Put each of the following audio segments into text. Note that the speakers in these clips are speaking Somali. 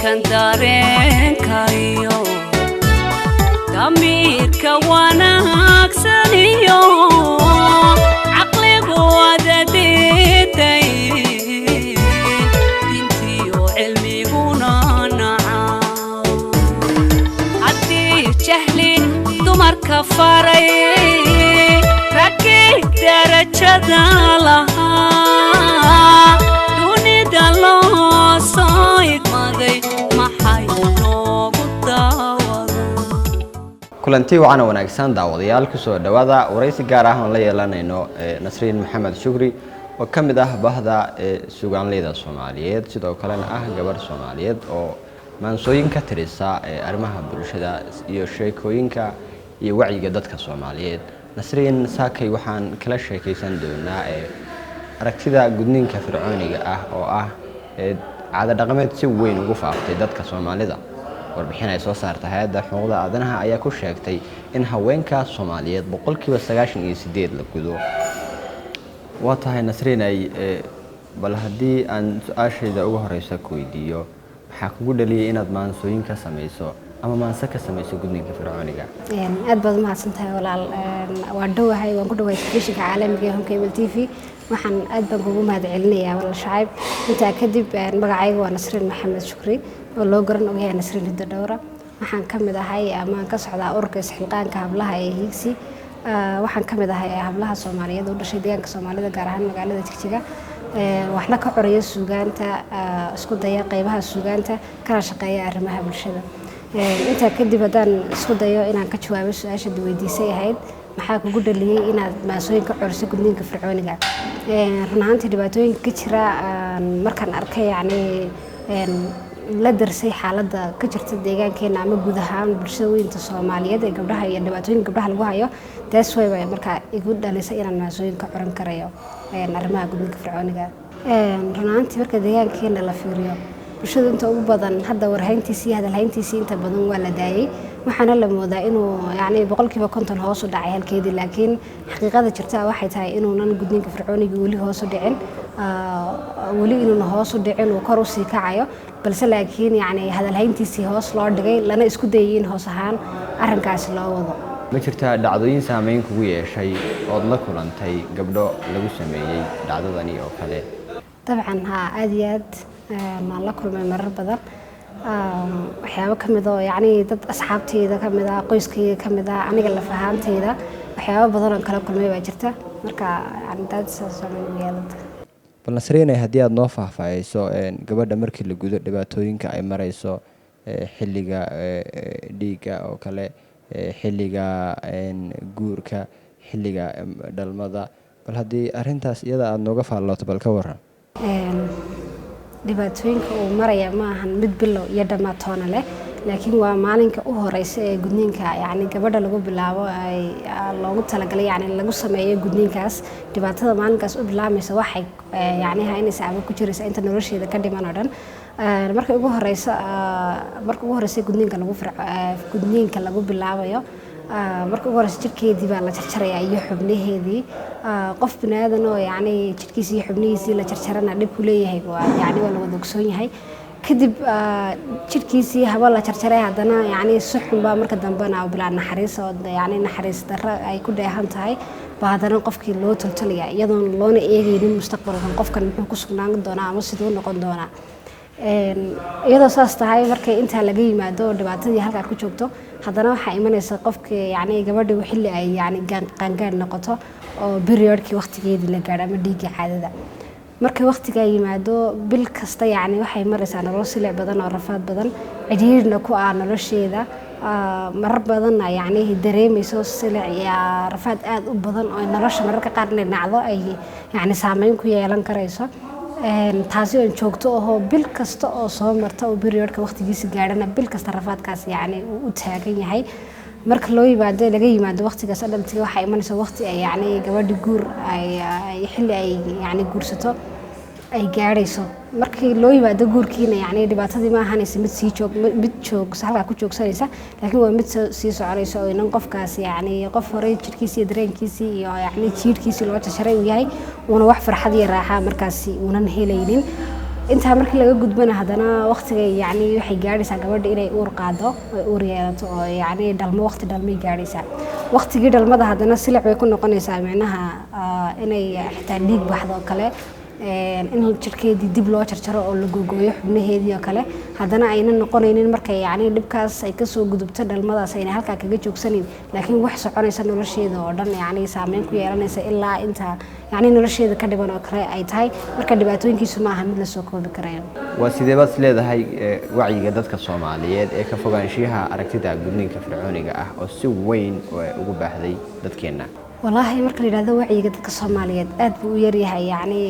kan dareenkayo damiirka wanaagsaniyo caqligu wadadeetay dintiyo cilmiguna naca haddii jahli dumarka faray rakii darajada lahaa dunida loo soo igmaday maxay noogu daawado kulanti wacan wanaagsan daawadayaal ku soo dhawaada waraysi gaar ah oo la yeelanayno Nasriin Maxamed Shukri oo kamid ah bahda suugaanleyda Soomaaliyeed sidoo kalena ah gabar Soomaaliyeed oo maansooyin ka tirisa arrimaha bulshada iyo sheekooyinka iyo wacyiga dadka Soomaaliyeed Nasriin saakay waxaan kala sheekaysan doonaa aragtida gudniinka fircooniga ah oo ah caado dhaqameed si weyn ugu faaftay dadka Soomaalida warbixin ay soo saartay hay'adda xuquuqda aadanaha ayaa ku sheegtay in haweenka Soomaaliyeed 98% la gudo waa tahay Nasriin ay bal hadii aan su'aashayda ugu horeysa ku weydiiyo waxa kugu dhaliyay inaad maansooyin ka samayso ama maanse ka samayso gudniinka fircooniga aad baad mahadsantahay walaal waan dhawahay waan ku dhawahay telefishinka caalamiga ee Cable TV waxaan aad baan ugu mahadcelinayaa walaal Shacib inta kadib magacaygu waa Nasriin Maxamed Shukri oo loo garan og yahay Nasriin Hiddo Dhowra waxaan kamid ahay ama ka socdaa ururka isxilqaanka hablaha ee Higsi waxaan kamid ahay hablaha Soomaaliyeed oo dhashay deegaanka Soomaalida gaar ahaan magaalada Jigjiga waxna ka curiyo suugaanta isku daya qaybaha suugaanta kana shaqeeya arrimaha bulshada inta kadib hadaan isku dayo inaan ka jawaabo su'aasha weydiisay ahayd maxaa kugu dhaliyay inaad maasooyin ka curiso gudniinka fircooniga run ahaantii dhibaatooyinka ka jira markaan arkay yani la darsay xaaladda ka jirta deegaankeena ama guud ahaan bulshada weynta Soomaaliyeed ee gabdhaha iyo dhibaatooyinka gabdhaha lagu hayo taas way markaa igu dhalisay inaan maasooyin ka curin karayo arrimaha gudniinka fircooniga run ahaantii marka deegaankeena la fiiriyo bulshada inta ugu badan hadda warhayntiisii hadalhayntiisii inta badan waa la daayay waxaana la moodaa inuu yani 50% hoos u dhacay halkeedii laakiin xaqiiqada jirta waxay tahay inuunan gudniinka fircooniga wali hoos u dhicin wali inuu hoos u dhicin oo kor u sii kacayo balse laakiin yani hadalhayntiisii hoos loo dhigay lana isku dayay in hoos ahaan arrinkaas loo wado ma jirtaa dhacdooyin saameyn kugu yeeshay oo la kulantay gabdho lagu sameeyay dhacdadani oo kale dabcan aad iyo aad ما الله كل ما مر بدر وحياة كمذا يعني ضد أصحابتي إذا كمذا قيسكي كمذا أنا قل فهمتي إذا وحياة بدر كلا كل ما يجرته مركا يعني تادس من ويالد بالنسرين هدي النوفة فايسو قبل مركي اللي جود دباتوين كأي مريسو حلقة ديكا أو كلا حلقة جوركا حلقة دالمذا بل هدي أرنتاس إذا النوقف على الله تبالكورها dhibaatooyinka uu maraya ma ahan mid bilow iyo dhamaatoona leh laakiin waa maalinka u horeysa ee gudniinka yani gabadha lagu bilaabo ay loogu talagalay yani lagu sameeyo gudniinkaas dhibaatada maalinkaas u bilaamaysa waxay yani inaysa ama ku jiraysa inta nolosheeda ka dhiman oo dhan marka ugu horeysa gudniinka lagu bilaabayo marka ugu horeysa jirkeedii baa la jarjarayaa iyo xubnaheedii qof binaadan oo yani jirkiisa iyo xubnihiisii la jarjarana dhib ku leeyahay yani waa la wada ogsoon yahay kadib jirkiisii haba la jarjaray haddana yani si xun baa marka dambena bilaa naxariis oo yani naxariis darro ay ku dheehan tahay baa haddana qofkii loo toltolaya iyadoon loona eegaynin mustaqbalkan qofkan muxuu ku sugnaan doonaa ama siduu noqon doonaa iyadoo saas tahay markay inta laga yimaado dhibaatadii halka ku joogto haddana waxa imanaysa qofkii yani gabadhu xilli ay yani qaangaar noqoto oo periodkii waqtigeedii la gaaro ama dhiigga caadada markay waqtiga yimaado bil kasta yani waxay maraysaa nolol silic badan oo rafaad badan cidhiidhna ku ah nolosheeda marar badan yani dareemayso silic iyo rafaad aad u badan oo nolosha mararka qaar dhinacdo ay yani saameyn ku yeelan karayso taasi oo joogto oo bil kasta oo soo marta oo periodka waqtigiisa gaarana bil kasta rafaadkaas yani uu taagan yahay marka loo yimaado laga yimaado waqtigaas adaltiga waxa imanaysa waqti ay yani gabadhi guur ay xilli ay yani guursato ay gaarayso markii loo yimaado guurkiina yani dhibaatadii ma ahanaysa mid joogsa halka ku joogsanaysa laakiin waa mid sii soconaysa oo inan qofkaas yani qof hore jirkiisa iyo dareenkiisa iyo yani jiirkiisa loo tasharay uu yahay una wax farxad iyo raaxa markaas uunan helaynin intaa markii laga gudbana haddana waqtiga yacni waxay gaadhaysaa gabadha inay uur qaado ay uur yeelato oo yacni dhalmo waqti dhalmay gaadhaysaa waqtigii dhalmada haddana silic bay ku noqonaysaa micnaha inay xitaa dhiig baxdo oo kale in jirkeedii dib loo jarjaro oo la googooyo xubnaheedii oo kale haddana ayna noqonaynin markay yacni dhibkaas ay kasoo gudubto dhalmadaas ayna halkaa kaga joogsanin laakiin wax soconaysa nolosheeda oo dhan yacni saameyn ku yeelanaysa ilaa inta yacni nolosheeda ka dhiban oo kale ay tahay marka dhibaatooyinkiisu maaha mid lasoo koobi karayo waa sidee baad leedahay wacyiga dadka Soomaaliyeed ee ka fogaanshiyaha aragtida gudniinka fircooniga ah oo si weyn ugu baahday dadkeena والله marka la yiraahdo wacyiga dadka Soomaaliyeed aad buu u yar yahay yacni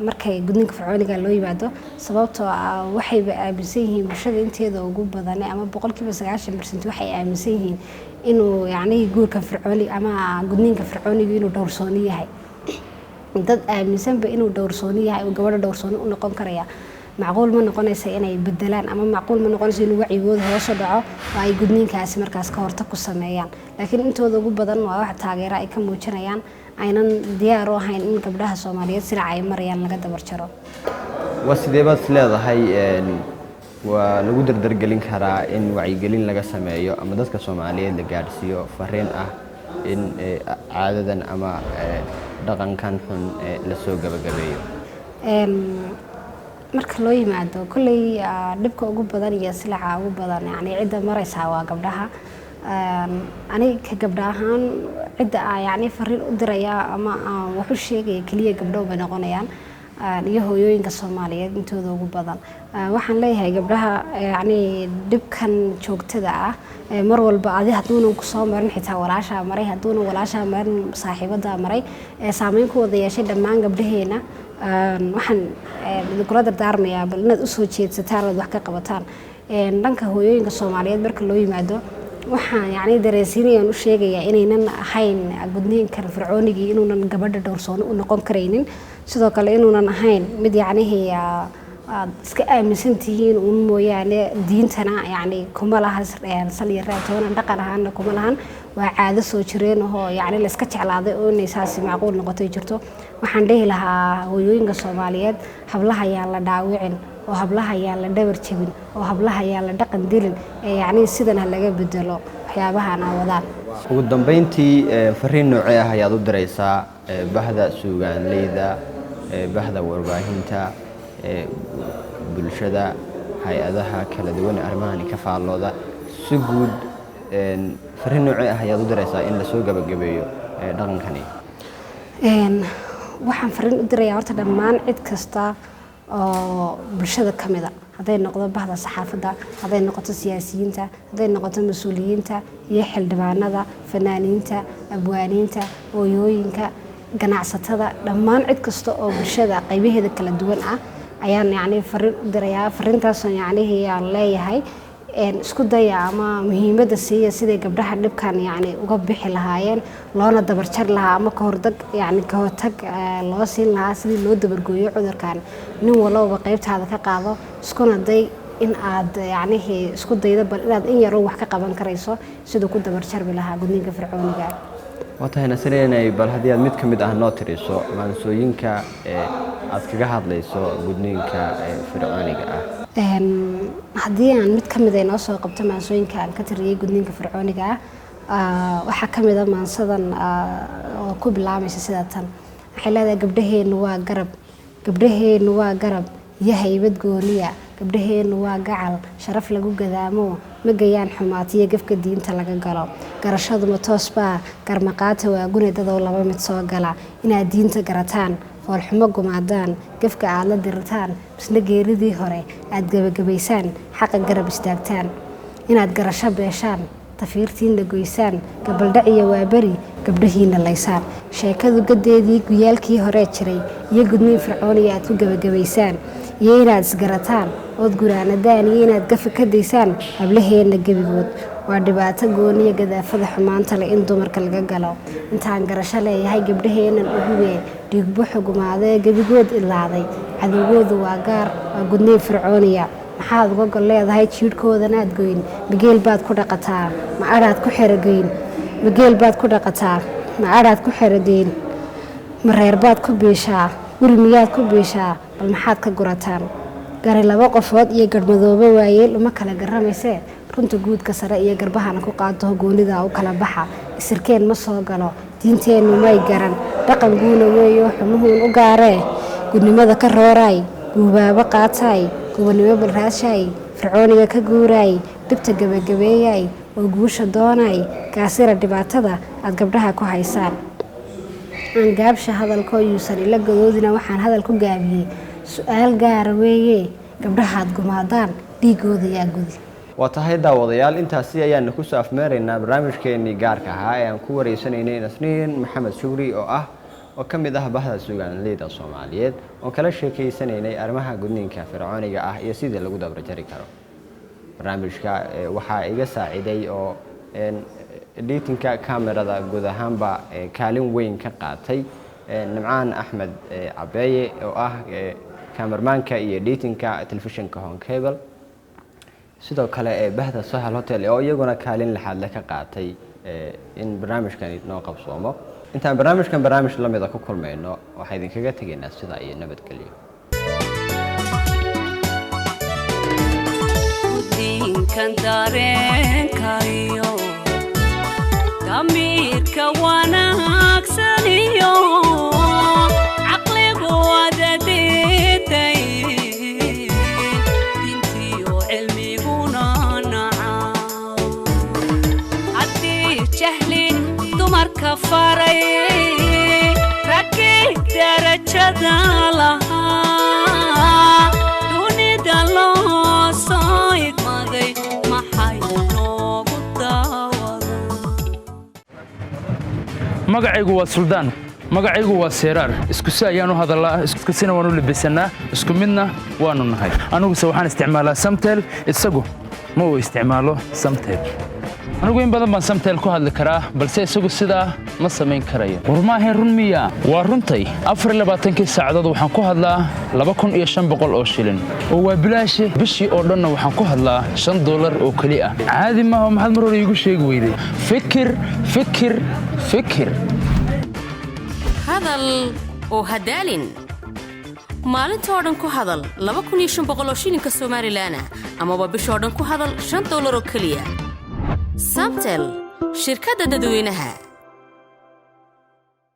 markay gudniinka fircooniga loo yimaado sababtoo ah waxay aaminsan yihiin bulshada inteeda ugu badan ama 90% waxay aaminsan yihiin inuu yacni guurka fircooni ama gudniinka fircooniga inuu dhowrsoon yahay dad aaminsan ba inuu dhowrsoon yahay oo gabadha dhowrsoon u noqon karaya macquul ma noqonaysa inay bedelaan ama macquul ma noqonaysa inuu wacigooda hoos u dhaco oo ay gudniinkaasi markaas ka hortag ku sameeyaan laakiin intooda ugu badan waa wax taageero ay ka muujinayaan aynan diyaar u ahayn in gabdhaha Soomaaliyeed sida ay marayaan laga dabar jaro waa sidee baad leedahay waa lagu dardargelin karaa in wacyigelin laga sameeyo ama dadka Soomaaliyeed la gaarsiiyo fariin ah in caadadan ama dhaqankan xun la soo gabagabeeyo marka loo yimaado kulley dhibka ugu badan iyo silaca ugu badan yacni cidda maraysa waa gabdhaha aniga gabdha ahaan cidda yacni fariin u diraya ama wax u sheegaya kaliya gabdho bay noqonayaan iyo hooyooyinka Soomaaliyeed intooda ugu badan waxaan leeyahay gabdhaha yacni dhibkan joogtada ah mar walba adi haduuna ku soo marin xitaa walaasha maray haduuna walaasha marin saaxiibada maray saameyn ku wada yeeshay dhammaan gabdhaheena waxaan kula dardaarmayaa bal inaad u soo jeedsataan oo wax ka qabataan dhanka hooyooyinka Soomaaliyeed marka loo yimaado waxaan yacni dareensiinayaan u sheegayaa inaynan ahayn gudniinka fircoonigii inuunan gabadha dhowrsoon u noqon karaynin sidoo kale inuunan ahayn mid yacni iska aaminsan tihiin uun mooyaane diintana yacni kuma laha sal iyo raatoona dhaqan ahaana kuma lahan waa caado soo jireen oo yacni la iska jeclaaday oo inay saasi macquul noqotay jirto waxaan dhihi lahaa hooyooyinka Soomaaliyeed hablaha ayaan la dhaawicin oo hablaha ayaan la dhabar jabin oo hablaha ayaan la dhaqan dilin yacni sidan laga bedelo waxyaabahan aan wadaan ugu dambeyntii fariin noocee ah ayaad u diraysaa bahda suugaanleyda bahda warbaahinta bulshada hay'adaha kala duwan arrimahan ka faalooda si guud fariin noocee ah ayaad u diraysaa in la soo gabagabeeyo dhaqankani waxaan fariin u dirayaa horta dhammaan cid kasta oo bulshada kamida haday noqdo bahda saxaafadda haday noqoto siyaasiyiinta haday noqoto mas'uuliyiinta iyo xildhibaanada fanaaniinta abwaaniinta hooyooyinka ganacsatada dhammaan cid kasta oo bulshada qaybaheeda kala duwan ah ayaan yacni fariin u dirayaa fariintaas oo yacni aan leeyahay isku daya ama muhiimadda siiya sidii gabdhaha dhibkan yacni uga bixi lahaayeen loona dabar jar lahaa ama ka hortag yacni ka hortag loo siin lahaa sidii loo dabargooyo cudurkan nin walba qaybtaada ka qaado iskuna day in aad yacni isku daydo bal inaad in yar wax ka qaban karayso sidoo ku dabar jarbi lahaa gudniinka fircooniga watahay nasreenay bal hadii aad mid kamid ah noo tiriso maansooyinka aad kaga hadlayso gudniinka fircooniga ah haddii aan mid kamid ah noo soo qabto maansooyinka aan ka tiriyay gudniinka fircooniga ah waxa kamid ah maansadan oo ku bilaabaysa sida tan waxay leedahay gabdhaheenu waa garab iyo haybad gooniya gabdhaheenu waa gacal sharaf lagu gadaamo ma gayaan xumaatiyo gafka diinta laga galo garashadu ma toosbaa garmaqaata waa gunadadoo laba mid soo gala inaad diinta garataan foolxumo gumaadaan gafka aad la dirtaan bisna geeridii hore aad gabagabaysaan xaqa garab istaagtaan inaad garasho beeshaan tafiirtiina goysaan gabaldhaciyo waa beri gabdhahiina laysaan sheekadu gadeedii guyaalkii hore jiray iyo gudniin fircooniga aad ku gabagabaysaan iyo inaad isgarataan ood guraanadaan iyo inaad gafa ka daysaan hablaheena gebigood waa dhibaato gooniya gadaafada xumaanta leh in dumarka laga galo intaan garasho leeyahay gabdhaheenan uguwee dhiigbuxu gumaadee gebigood ilaaday cadowgoodu waa gaar waa gudniin fircooniya maxaad uga gol leedahay jiidhkoodanaad goyn mageel baad ku dhaqataa ma adhaad ku xerogeyn mageel baad ku dhaqataa ma adhaad ku xerogeyn ma reer baad ku biishaa guri miyaad ku biishaa bal maxaad ka gurataan gari laba qofood iyo garmadoobe waayeel uma kala garamaysee runta guudka sare iyo garbahana ku qaado goonida u kala baxa isirkeen ma soo galo diinteennu may garan dhaqan guuna weeyo xumuhuun u gaaree gudnimada ka rooraay guubaabo qaataay gobonimo balraashaay fircooniga ka guuraay dhibta gabagabeeyaay oo guusha doonaay kaasira dhibaatada aad gabdhaha ku haysaan aan gaabsha hadalkoo yuusan ila gadoodina waxaan hadal ku gaabiyey su-aal gaara weeye gabdhahaad gumaadaan dhiigooda yaa gudi waa tahay daawadayaal intaasi ayaanu ku soo afmeeraynaa barnaamijkeenii gaarka ahaa ee aan ku wareysanaynay Nasriin Maxamed Shukri oo ka mid ah bahda suugaanleyda Soomaaliyeed oo kala sheekeysanaynay arrimaha gudniinka fircooniga ah iyo sidii lagu dabarjari karo barnaamijka waxaa iga saaciday oo editinka kamerada guud ahaanba kaalin weyn ka qaatay Nimcaan Axmed Cabeeye oo ah kamermanka iyo editinka telefishinka Home Cable sidoo kale bahda Sahal Hotel oo iyaguna kaalin laxaad la ka qaatay in barnaamijkan noo qabsoomo intaan barnaamij la mid ah ku kulmayno waxaan idinkaga tageynaa sida ay nabadgelyo gudniinkan dareenkayo damiirka wanaagsan iyo caqligu wadadeetay dintiyo cilmiguna nacaa haddii jahli dumarka faray ragii darajada lahaa dunida loo soo igmaday maxay noogu daawada magacaygu waa Suldaan magacaygu waa Seeraar isku si ayaan u hadalaa isku sina waan u labisanaa isku midna waanu nahay anigu waxaan isticmaalaa Samtel isagu ma uu isticmaalo Samtel anigu in badan baan Samtel ku hadli karaa balse isagu sidaa ma samayn karayo warmaahay run miya waa runtay 24 saacadood waxaan ku hadlaa 2500 oo shilin oo waa bilaash bishii oo dhan waxaan ku hadlaa $5 oo kali ah caadi ma aha maxad mar hore igu sheegi weyday fikir hadal oo hadaalin maalinta oo dhan ku hadal 2500 oo shilinka Soomaaliland ama bishii oo dhan ku hadal $5 oo kaliya Samtel shirkadda dadweynaha